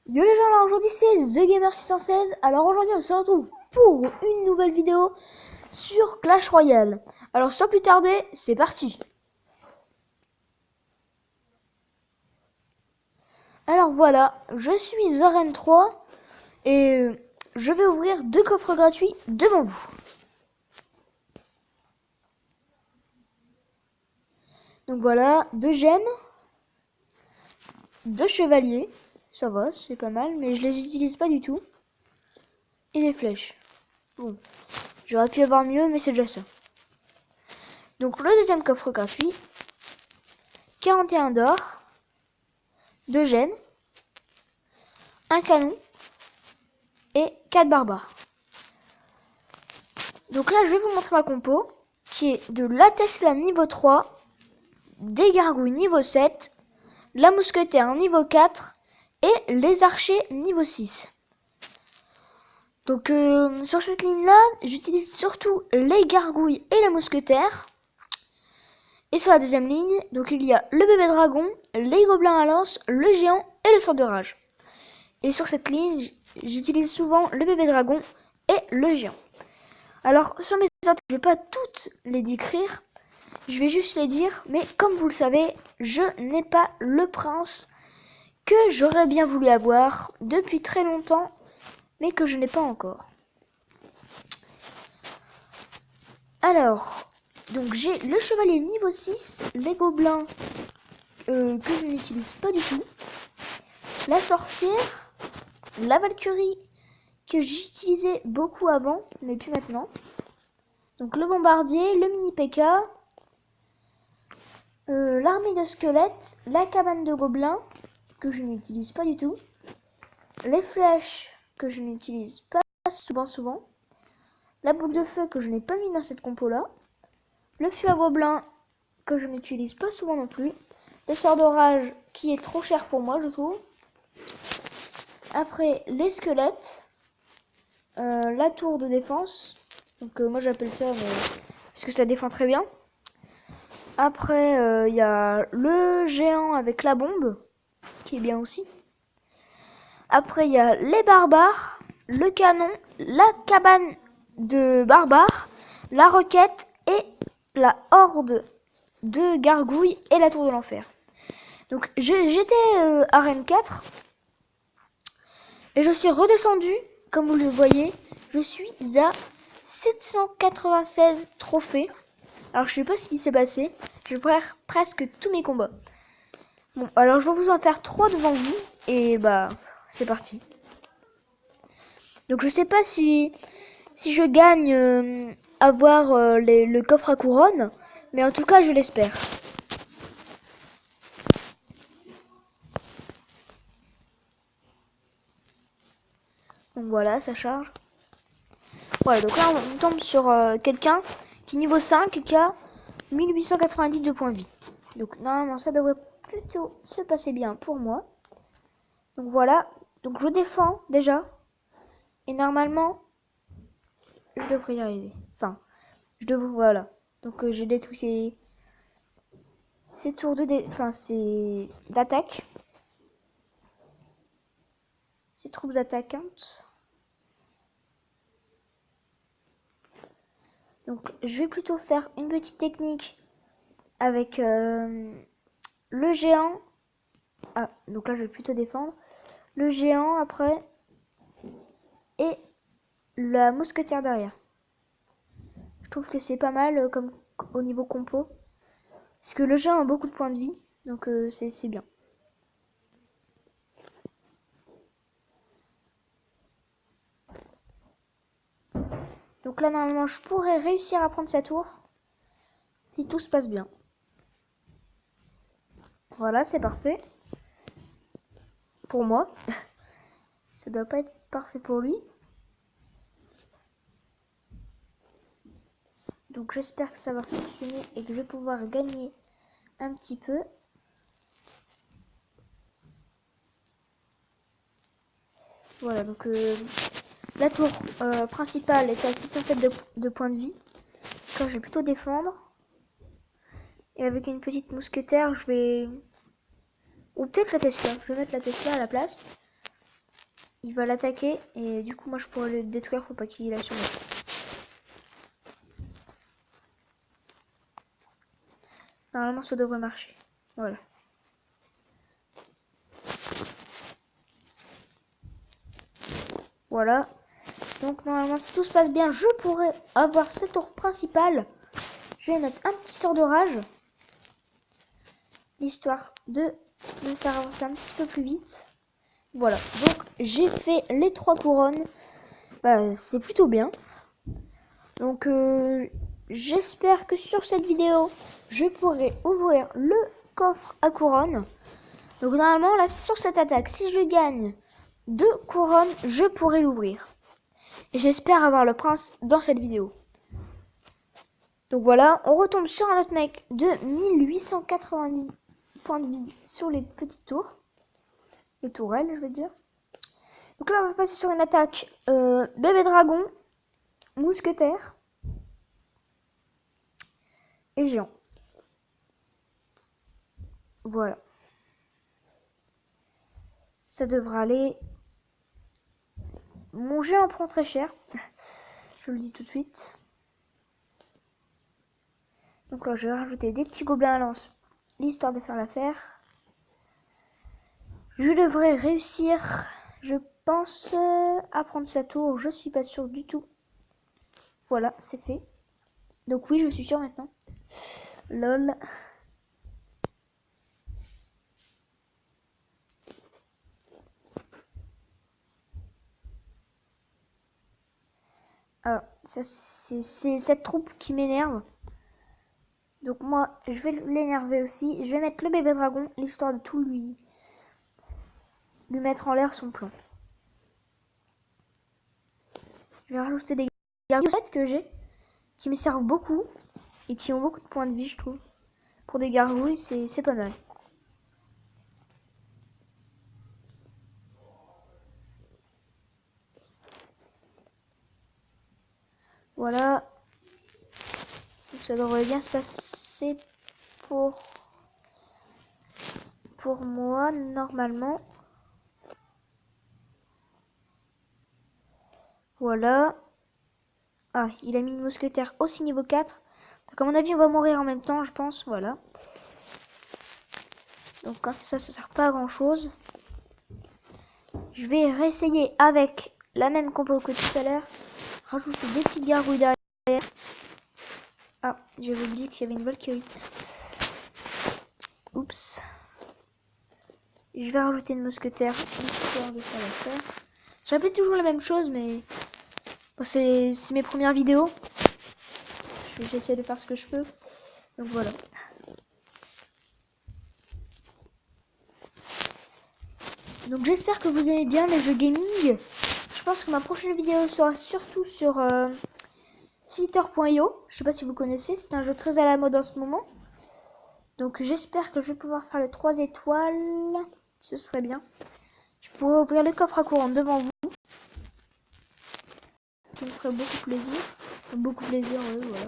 Yo les gens, alors aujourd'hui c'est TheGamer616. Alors aujourd'hui on se retrouve pour une nouvelle vidéo sur Clash Royale. Alors sans plus tarder, c'est parti. Alors voilà, je suis Arène 3 et je vais ouvrir 2 coffres gratuits devant vous. Donc voilà, 2 gemmes, 2 chevaliers, ça va, c'est pas mal, mais je les utilise pas du tout. Et des flèches. Bon, j'aurais pu avoir mieux, mais c'est déjà ça. Donc le deuxième coffre gratuit, 41 d'or, 2 gemmes, un canon et 4 barbares. Donc là, je vais vous montrer ma compo qui est de la Tesla niveau 3, des gargouilles niveau 7, la mousquetaire niveau 4 et les archers niveau 6. Donc sur cette ligne-là, j'utilise surtout les gargouilles et la mousquetaire. Et sur la deuxième ligne, donc il y a le bébé dragon, les gobelins à lance, le géant et le sort de rage. Et sur cette ligne, j'utilise souvent le bébé dragon et le géant. Alors sur mes autres, je vais pas toutes les décrire, je vais juste les dire, mais comme vous le savez, je n'ai pas le prince que j'aurais bien voulu avoir depuis très longtemps, mais que je n'ai pas encore. Alors, donc j'ai le chevalier niveau 6, les gobelins que je n'utilise pas du tout, la sorcière, la Valkyrie que j'utilisais beaucoup avant, mais plus maintenant. Donc le bombardier, le mini P.K., l'armée de squelettes, la cabane de gobelins que je n'utilise pas du tout, les flèches que je n'utilise pas souvent, la boule de feu que je n'ai pas mis dans cette compo là, le fût à gobelins que je n'utilise pas souvent non plus, le sort d'orage qui est trop cher pour moi je trouve, après les squelettes, la tour de défense, donc moi j'appelle ça mais parce que ça défend très bien. Après il y a le géant avec la bombe qui est bien aussi. Après il y a les barbares, le canon, la cabane de barbares, la roquette et la horde de gargouilles et la tour de l'enfer. Donc j'étais arène 4 et je suis redescendu, comme vous le voyez, je suis à 796 trophées. Alors je sais pas ce qui s'est passé, je perds presque tous mes combats. Bon, alors je vais vous en faire 3 devant vous et bah c'est parti. Donc je sais pas si je gagne avoir le coffre à couronne, mais en tout cas je l'espère. Donc voilà, ça charge. Voilà, donc là on tombe sur quelqu'un qui niveau 5 qui a 1890 de points de vie. Donc normalement ça devrait plutôt se passer bien pour moi. Donc voilà, donc je défends déjà. Et normalement, je devrais y arriver. Enfin, je devrais, voilà. Donc je détruis ces tours enfin ces attaques. Ces troupes attaquantes. Donc je vais plutôt faire une petite technique avec le géant. Ah, donc là je vais plutôt défendre. Le géant après. Et la mousquetaire derrière. Je trouve que c'est pas mal comme au niveau compo. Parce que le géant a beaucoup de points de vie. Donc c'est bien. Donc là normalement je pourrais réussir à prendre sa tour. Si tout se passe bien. Voilà, c'est parfait. Pour moi. Ça doit pas être parfait pour lui. Donc j'espère que ça va fonctionner et que je vais pouvoir gagner un petit peu. Voilà, donc la tour principale est à 607 de points de vie. Là, je vais plutôt défendre. Et avec une petite mousquetaire, je vais... Ou peut-être la Tesla. Je vais mettre la Tesla à la place. il va l'attaquer et du coup moi je pourrais le détruire pour pas qu'il la sur moi. Normalement ça devrait marcher. Voilà. Voilà. Donc normalement si tout se passe bien, je pourrais avoir cette tour principale. Je vais mettre un petit sort d'orage. Histoire de me faire avancer un petit peu plus vite. Voilà. Donc j'ai fait les 3 couronnes. Bah, c'est plutôt bien. Donc j'espère que sur cette vidéo, je pourrai ouvrir le coffre à couronne. Donc normalement là sur cette attaque, si je gagne 2 couronnes, je pourrai l'ouvrir. Et j'espère avoir le prince dans cette vidéo. Donc voilà, on retombe sur un autre mec de 1890 points de vie sur les petites tours. Les tourelles, je veux dire. Donc là, on va passer sur une attaque bébé dragon, mousquetaire et géant. Voilà. Ça devrait aller. Mon géant prend très cher. Je le dis tout de suite. Donc là, je vais rajouter des petits gobelins à lance, l'histoire de faire l'affaire. Je devrais réussir, je pense, à prendre sa tour. Je suis pas sûre du tout. Voilà, c'est fait. Donc oui, je suis sûre maintenant. Lol. Alors, c'est cette troupe qui m'énerve. Donc moi, je vais l'énerver aussi. Je vais mettre le bébé dragon, l'histoire de tout lui mettre en l'air son plan. Je vais rajouter des gargouilles que j'ai, qui me servent beaucoup et qui ont beaucoup de points de vie, je trouve. Pour des gargouilles, c'est pas mal. Voilà. Ça devrait bien se passer pour moi, normalement. Voilà. Ah, il a mis une mousquetaire aussi niveau 4. Donc à mon avis, on va mourir en même temps, je pense. Voilà. Donc quand c'est ça, ça sert pas à grand chose. Je vais réessayer avec la même compo que tout à l'heure. Rajouter des petites gargouilles derrière. Ah, j'avais oublié qu'il y avait une Valkyrie. Oups. Je vais rajouter une mousquetaire histoire de faire l'affaire. Je répète toujours la même chose, mais bon, c'est mes premières vidéos. J'essaie de faire ce que je peux. Donc voilà. Donc j'espère que vous aimez bien les jeux gaming. Je pense que ma prochaine vidéo sera surtout sur Slither.io. Je sais pas si vous connaissez, c'est un jeu très à la mode en ce moment. Donc j'espère que je vais pouvoir faire le 3 étoiles. Ce serait bien. Je pourrais ouvrir le coffre à couronne devant vous. Ça me ferait beaucoup plaisir. Beaucoup plaisir, oui, voilà.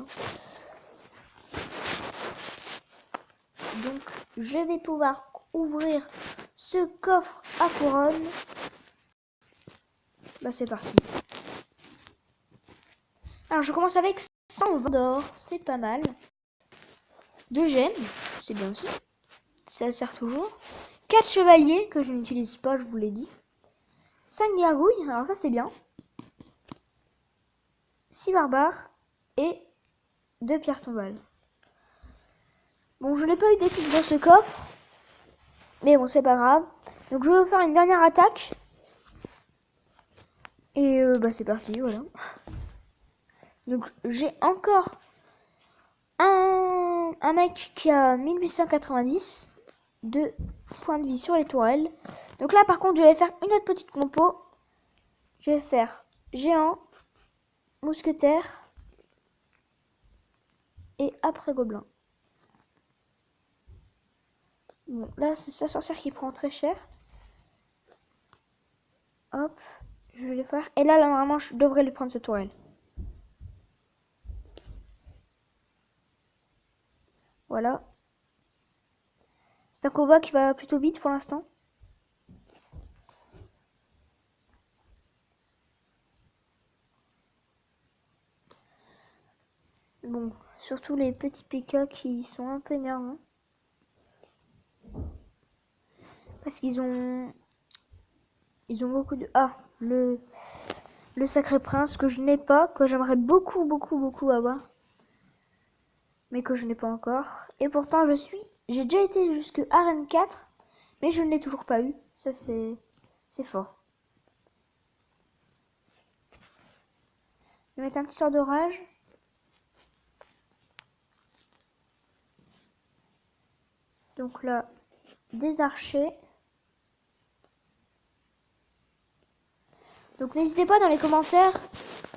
Donc je vais pouvoir ouvrir ce coffre à couronne. Bah c'est parti. Alors je commence avec 120 d'or, c'est pas mal. 2 gemmes, c'est bien aussi. Ça sert toujours. 4 chevaliers que je n'utilise pas, je vous l'ai dit. 5 gargouilles, alors ça c'est bien. 6 barbares et 2 pierres tombales. Bon, je n'ai pas eu d'épique dans ce coffre. Mais bon, c'est pas grave. Donc je vais vous faire une dernière attaque. Et bah c'est parti, voilà. Donc j'ai encore un mec qui a 1890 de points de vie sur les tourelles. Donc là par contre je vais faire une autre petite compo. Je vais faire géant, mousquetaire et après gobelin. Bon là c'est sa sorcière qui prend très cher. Hop, je vais le faire. Et là normalement je devrais lui prendre cette tourelle. Voilà. C'est un combat qui va plutôt vite pour l'instant. Bon, surtout les petits PK qui sont un peu énervants. Parce qu'ils ont beaucoup de... Ah, le Sacré Prince que je n'ai pas, que j'aimerais beaucoup avoir. Mais que je n'ai pas encore. Et pourtant j'ai déjà été jusque Arène 4, mais je ne l'ai toujours pas eu. Ça c'est fort. Je vais mettre un petit sort d'orage. Donc là, des archers. Donc n'hésitez pas dans les commentaires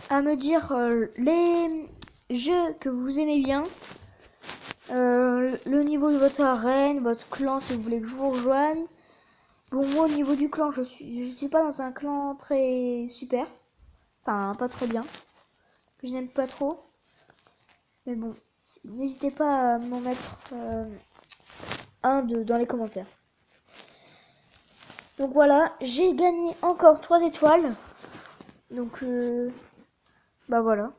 à me dire les jeux que vous aimez bien. Le niveau de votre arène, votre clan si vous voulez que je vous rejoigne. Bon, moi au niveau du clan, je suis pas dans un clan très super. Enfin, pas très bien. Que je n'aime pas trop. Mais bon, n'hésitez pas à m'en mettre dans les commentaires. Donc voilà, j'ai gagné encore 3 étoiles. Donc, bah voilà.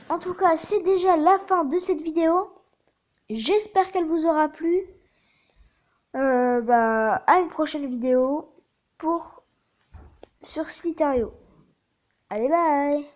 En tout cas, c'est déjà la fin de cette vidéo. J'espère qu'elle vous aura plu. À une prochaine vidéo sur Slither.io. Allez, bye!